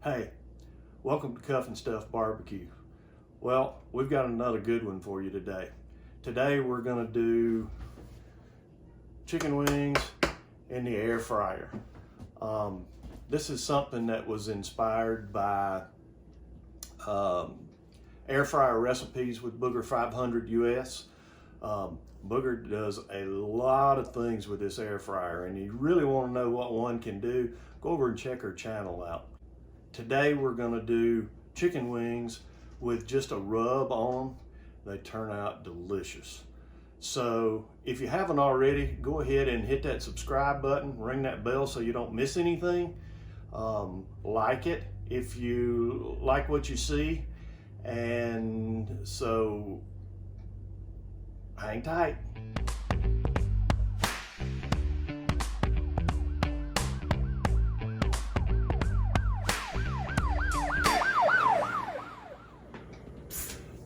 Hey, welcome to Cuff and Stuff Barbecue. Well, we've got another good one for you today. Today we're going to do chicken wings in the air fryer. This is something that was inspired by air fryer recipes with Booger 500 US. Booger does a lot of things with this air fryer, and you really want to know what one can do, go over and check her channel out. Today we're going to do chicken wings with just a rub on them. They turn out delicious. So if you haven't already, go ahead and hit that subscribe button, ring that bell so you don't miss anything. Like it if you like what you see, and so hang tight.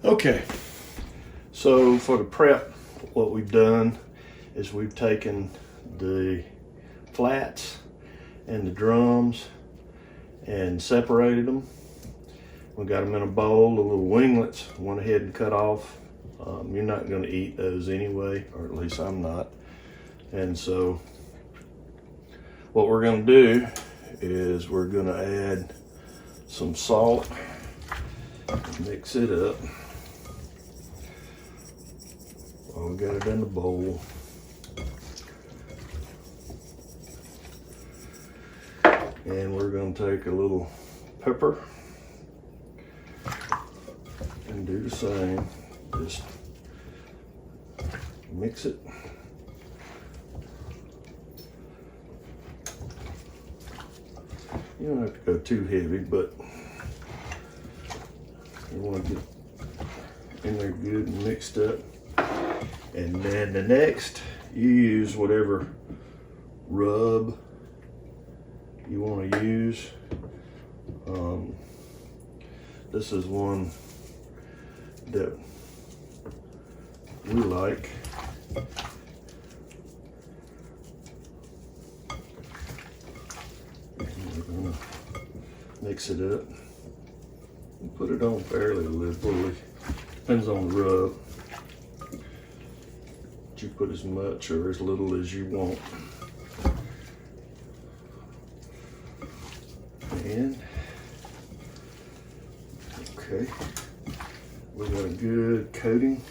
Okay, so for the prep, what we've done is we've taken the flats and the drums and separated them. We got them in a bowl, the little winglets, went ahead and cut off. You're not going to eat those anyway, or at least I'm not. And so what we're going to do is we're going to add some salt, mix it up. We got it in the bowl. And we're going to take a little pepper and do the same. Just mix it. You don't have to go too heavy, but you want to get in there good and mixed up. And then the next, you use whatever rub you want to use. This is one that we like. And we're gonna mix it up and put it on fairly liberally. Depends on the rub. You put as much or as little as you want. And okay, we got a good coating.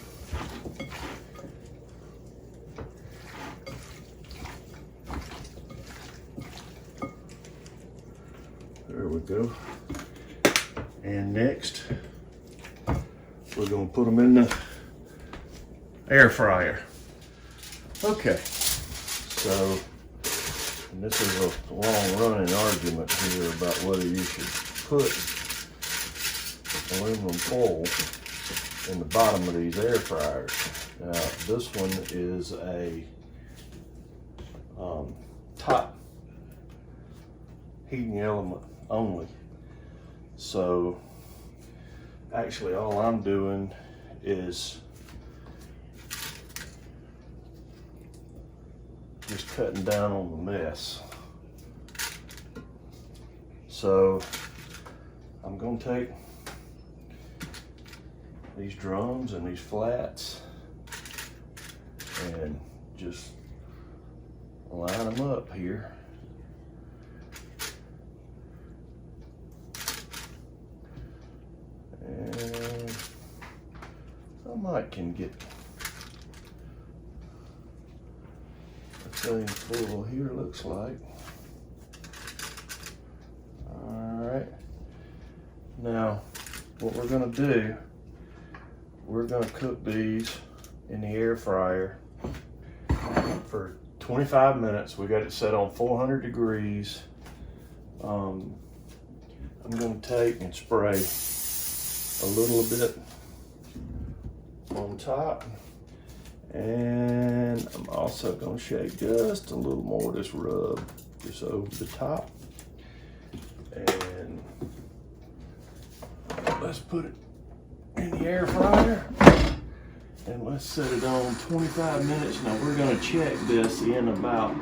There we go. And next, we're going to put them in the air fryer. Okay, so, and this is a long running argument here about whether you should put aluminum foil in the bottom of these air fryers. Now, this one is a top heating element only. So, actually all I'm doing is just cutting down on the mess. So I'm going to take these drums and these flats and just line them up here. And I might can get thing full here, looks like. Alright, now what we're going to do, we're going to cook these in the air fryer for 25 minutes. We got it set on 400 degrees. I'm going to take and spray a little bit on top. And I'm also going to shake just a little more of this rub just over the top. And let's put it in the air fryer. And let's set it on 25 minutes. Now we're going to check this in about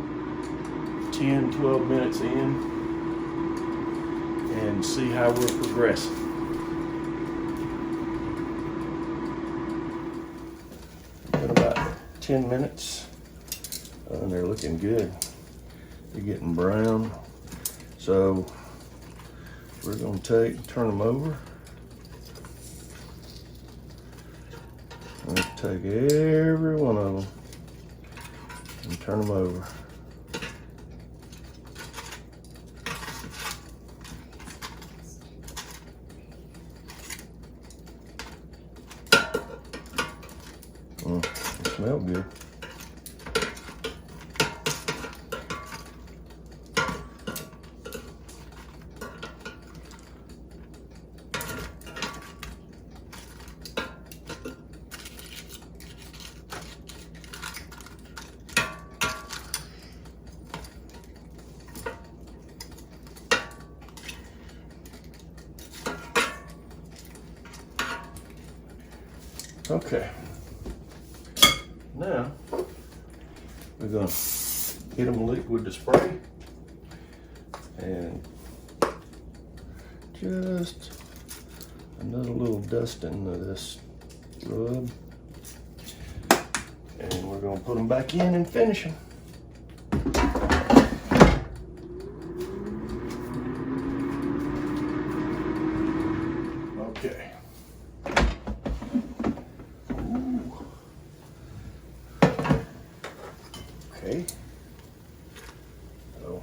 10, 12 minutes in. And and see how we're progressing. Been about 10 minutes and they're looking good. They're getting brown. So we're going to turn them over. I'm going to take every one of them and turn them over. They smell good. Okay, now we're going to hit them with the spray and just another little dusting of this rub, and we're going to put them back in and finish them. Okay. Okay, so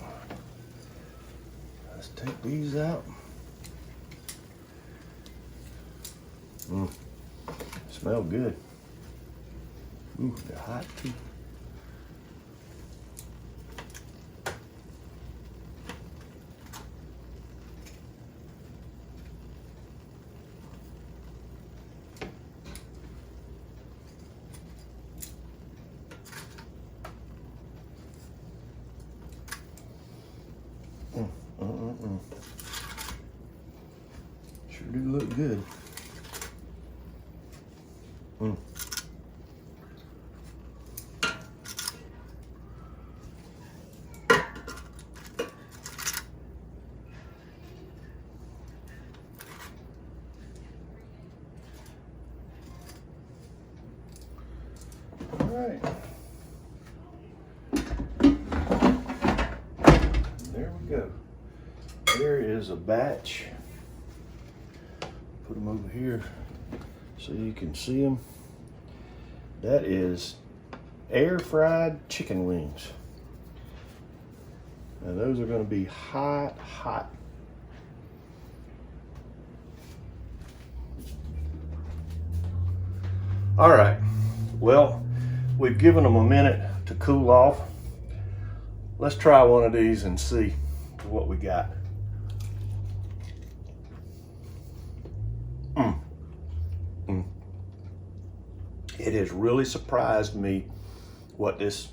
let's take these out. Smell good. Ooh, they're hot too. Sure do look good. All right. There we go. There is a batch. Put them over here so you can see them. That is air fried chicken wings. Now those are going to be hot, hot. All right, well, we've given them a minute to cool off. Let's try one of these and see what we got. It has really surprised me what this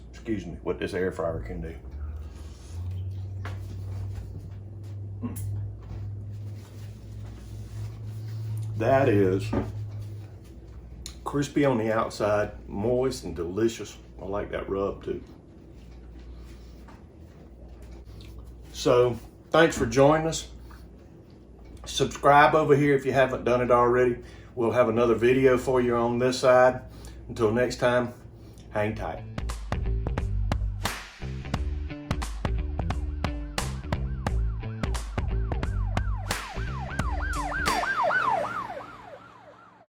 air fryer can do. That is crispy on the outside, moist and delicious. I like that rub too. So thanks for joining us. Subscribe over here if you haven't done it already. We'll have another video for you on this side. Until next time, hang tight.